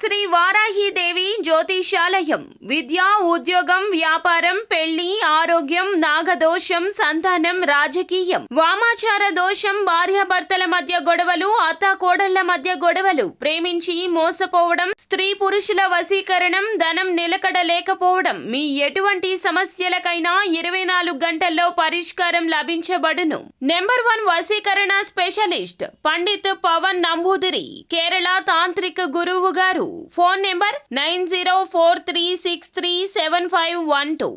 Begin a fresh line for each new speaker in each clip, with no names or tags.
శ్రీ వారాహిదేవి జ్యోతిషాలయం విద్య, ఉద్యోగం, వ్యాపారం, పెళ్లి, ఆరోగ్యం, నాగదోషం, సంతానం, రాజకీయం, వామాచార దోషం, భార్యాభర్తల మధ్య గొడవలు, అత్తాకోడళ్ల మధ్య గొడవలు, ప్రేమించి మోసపోవడం, స్త్రీ పురుషుల వశీకరణం, ధనం నిలకడ లేకపోవడం, మీ ఎటువంటి సమస్యలకైనా 24 గంటల్లో పరిష్కారం లభించబడును. నెంబర్ 1 వశీకరణ స్పెషలిస్ట్ పండిత్ పవన్ నంబూదిరి, కేరళ తాంత్రిక గురువు గారు. Phone number 9043637512.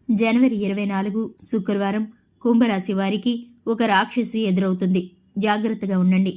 జనవరి 24 శుక్రవారం కుంభరాశి వారికి ఒక రాక్షసి ఎదురవుతుంది. జాగ్రత్తగా ఉండండి.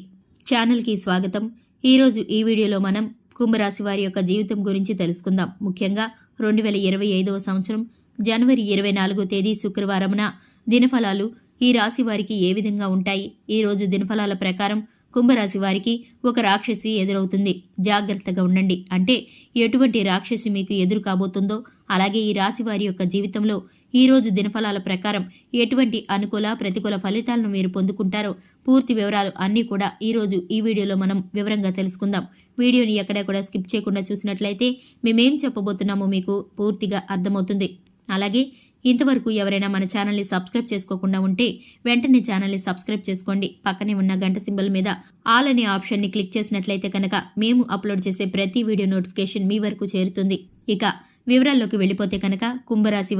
ఛానల్కి స్వాగతం. ఈరోజు ఈ వీడియోలో మనం కుంభరాశి వారి యొక్క జీవితం గురించి తెలుసుకుందాం. ముఖ్యంగా 2025వ సంవత్సరం జనవరి 24 తేదీ శుక్రవారమున దినఫలాలు ఈ రాశి వారికి ఏ విధంగా ఉంటాయి? ఈ రోజు దినఫలాల ప్రకారం కుంభరాశి వారికి ఒక రాక్షసి ఎదురవుతుంది. జాగ్రత్తగా ఉండండి. అంటే ఎటువంటి రాక్షసి మీకు ఎదురు కాబోతుందో, అలాగే ఈ రాశి వారి యొక్క జీవితంలో ఈ రోజు దినఫలాల ప్రకారం ఎటువంటి అనుకూల ప్రతికూల ఫలితాలను మీరు పొందుకుంటారో పూర్తి వివరాలు అన్నీ కూడా ఈ రోజు ఈ వీడియోలో మనం వివరంగా తెలుసుకుందాం. వీడియోని ఎక్కడా కూడా స్కిప్ చేయకుండా చూసినట్లయితే మేమేం చెప్పబోతున్నామో మీకు పూర్తిగా అర్థమవుతుంది. అలాగే ఇంతవరకు ఎవరైనా మన ఛానల్ని సబ్స్క్రైబ్ చేసుకోకుండా ఉంటే వెంటనే ఛానల్ని సబ్స్క్రైబ్ చేసుకోండి. పక్కనే ఉన్న గంట సింబల్ మీద ఆల్ అనే ఆప్షన్ని క్లిక్ చేసినట్లయితే కనుక మేము అప్లోడ్ చేసే ప్రతి వీడియో నోటిఫికేషన్ మీ వరకు చేరుతుంది. ఇక వివరాల్లోకి వెళ్ళిపోతే కనుక కుంభరాశి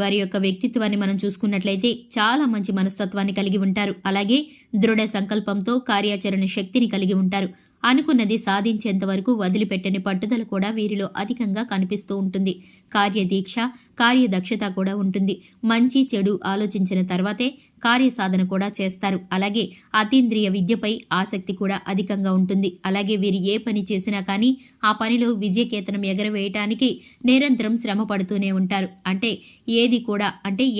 వారి యొక్క వ్యక్తిత్వాన్ని మనం చూసుకున్నట్లయితే చాలా మంచి మనస్తత్వాన్ని కలిగి ఉంటారు. అలాగే దృఢ సంకల్పంతో కార్యాచరణ శక్తిని కలిగి ఉంటారు. అనుకున్నది సాధించేంత వరకు వదిలిపెట్టని పట్టుదల కూడా వీరిలో అధికంగా కనిపిస్తూ ఉంటుంది. కార్యదీక్ష, కార్యదక్షత కూడా ఉంటుంది. మంచి చెడు ఆలోచించిన తర్వాతే కార్యసాధన కూడా చేస్తారు. అలాగే అతీంద్రియ విద్యపై ఆసక్తి కూడా అధికంగా ఉంటుంది. అలాగే వీరు ఏ పని చేసినా కానీ ఆ పనిలో విజయకేతనం ఎగరవేయటానికి నిరంతరం శ్రమ పడుతూనే ఉంటారు.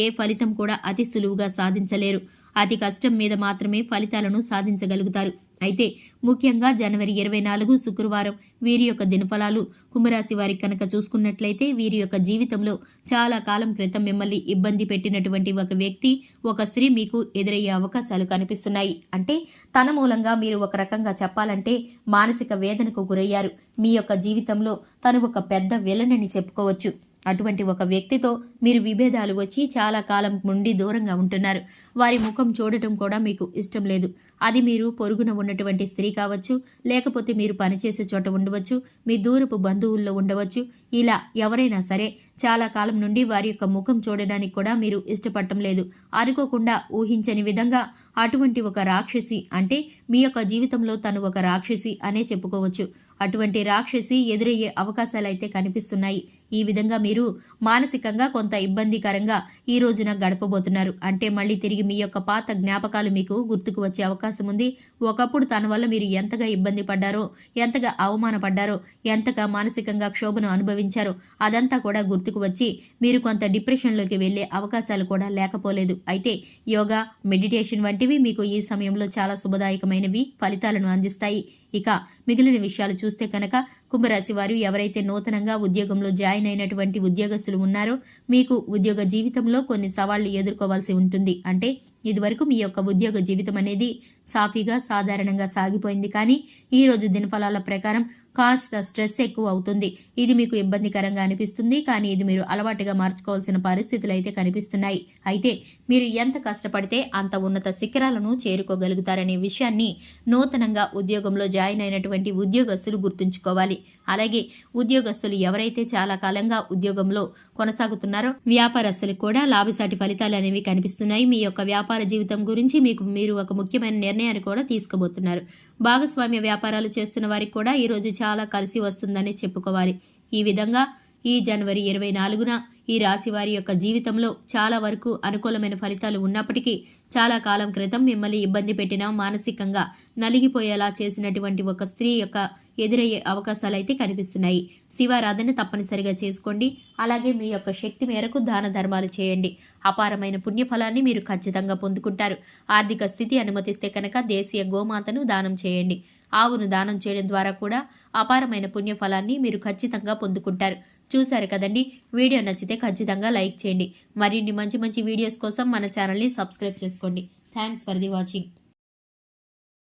ఏ ఫలితం కూడా అతి సులువుగా సాధించలేరు. అతి కష్టం మీద మాత్రమే ఫలితాలను సాధించగలుగుతారు. అయితే ముఖ్యంగా జనవరి 24 శుక్రవారం వీరి యొక్క దినఫలాలు కుంభరాశి వారికి కనుక చూసుకున్నట్లయితే వీరి యొక్క జీవితంలో చాలా కాలం క్రితం మిమ్మల్ని ఇబ్బంది పెట్టినటువంటి ఒక వ్యక్తి, ఒక స్త్రీ మీకు ఎదురయ్యే అవకాశాలు కనిపిస్తున్నాయి. అంటే తన మూలంగా మీరు ఒక రకంగా చెప్పాలంటే మానసిక వేదనకు గురయ్యారు. మీ యొక్క జీవితంలో తను ఒక పెద్ద విలన్ అని చెప్పుకోవచ్చు. అటువంటి ఒక వ్యక్తితో మీరు విభేదాలు వచ్చి చాలా కాలం నుండి దూరంగా ఉంటున్నారు. వారి ముఖం చూడటం కూడా మీకు ఇష్టం లేదు. అది మీరు పొరుగున ఉన్నటువంటి స్త్రీ కావచ్చు, లేకపోతే మీరు పనిచేసే చోట ఉండవచ్చు, మీ దూరపు బంధువుల్లో ఉండవచ్చు. ఇలా ఎవరైనా సరే చాలా కాలం నుండి వారి యొక్క ముఖం చూడడానికి కూడా మీరు ఇష్టపడటం లేదు. అనుకోకుండా ఊహించని విధంగా అటువంటి ఒక రాక్షసి, అంటే మీ యొక్క జీవితంలో తను ఒక రాక్షసి అనే చెప్పుకోవచ్చు. అటువంటి రాక్షసి ఎదురయ్యే అవకాశాలైతే కనిపిస్తున్నాయి. ఈ విధంగా మీరు మానసికంగా కొంత ఇబ్బందికరంగా ఈ రోజున గడపబోతున్నారు. అంటే మళ్ళీ తిరిగి మీ యొక్క పాత జ్ఞాపకాలు మీకు గుర్తుకు వచ్చే అవకాశం ఉంది. ఒకప్పుడు తన వల్ల మీరు ఎంతగా ఇబ్బంది పడ్డారో, ఎంతగా అవమానపడ్డారో, ఎంతగా మానసికంగా క్షోభను అనుభవించారో అదంతా కూడా గుర్తుకు వచ్చి మీరు కొంత డిప్రెషన్లోకి వెళ్లే అవకాశాలు కూడా లేకపోలేదు. అయితే యోగా, మెడిటేషన్ వంటివి మీకు ఈ సమయంలో చాలా శుభదాయకమైనవి ఫలితాలను అందిస్తాయి. ఇక మిగిలిన విషయాలు చూస్తే కనుక కుంభరాశి వారు ఎవరైతే నూతనంగా ఉద్యోగంలో జాయిన్ అయినటువంటి ఉద్యోగస్తులు ఉన్నారో మీకు ఉద్యోగ జీవితంలో కొన్ని సవాళ్లు ఎదుర్కోవాల్సి ఉంటుంది. అంటే ఇదివరకు మీ యొక్క ఉద్యోగ జీవితం అనేది సాఫీగా సాధారణంగా సాగిపోయింది. కానీ ఈ రోజు దినఫలాల ప్రకారం కాస్త స్ట్రెస్ ఎక్కువ అవుతుంది. ఇది మీకు ఇబ్బందికరంగా అనిపిస్తుంది. కానీ ఇది మీరు అలవాటుగా మార్చుకోవాల్సిన పరిస్థితులు అయితే కనిపిస్తున్నాయి. అయితే మీరు ఎంత కష్టపడితే అంత ఉన్నత శిఖరాలను చేరుకోగలుగుతారనే విషయాన్ని నూతనంగా ఉద్యోగంలో జాయిన్ అయినటువంటి ఉద్యోగస్తులు గుర్తుంచుకోవాలి. అలాగే ఉద్యోగస్తులు ఎవరైతే చాలా కాలంగా ఉద్యోగంలో కొనసాగుతున్నారో వ్యాపారస్తులకు కూడా లాభసాటి ఫలితాలు అనేవి కనిపిస్తున్నాయి. మీ యొక్క వ్యాపార జీవితం గురించి మీరు ఒక ముఖ్యమైన నిర్ణయాన్ని కూడా తీసుకోబోతున్నారు. భాగస్వామ్య వ్యాపారాలు చేస్తున్న వారికి కూడా ఈరోజు చాలా కలిసి వస్తుందని చెప్పుకోవాలి. ఈ విధంగా ఈ జనవరి 24న ఈ రాశి వారి యొక్క జీవితంలో చాలా వరకు అనుకూలమైన ఫలితాలు ఉన్నప్పటికీ చాలా కాలం క్రితం మిమ్మల్ని ఇబ్బంది పెట్టిన, మానసికంగా నలిగిపోయేలా చేసినటువంటి ఒక స్త్రీ యొక్క ఎదురయ్యే అవకాశాలైతే కనిపిస్తున్నాయి. శివారాధన తప్పనిసరిగా చేసుకోండి. అలాగే మీ యొక్క శక్తి మేరకు దాన ధర్మాలు చేయండి. అపారమైన పుణ్యఫలాన్ని మీరు ఖచ్చితంగా పొందుకుంటారు. ఆర్థిక స్థితి అనుమతిస్తే కనుక దేశీయ గోమాతను దానం చేయండి. ఆవును దానం చేయడం ద్వారా కూడా అపారమైన పుణ్యఫలాన్ని మీరు ఖచ్చితంగా పొందుకుంటారు. చూశారు కదండి. వీడియో నచ్చితే ఖచ్చితంగా లైక్ చేయండి. మరిన్ని మంచి మంచి వీడియోస్ కోసం మన ఛానల్ని సబ్స్క్రైబ్ చేసుకోండి. Thanks for the watching.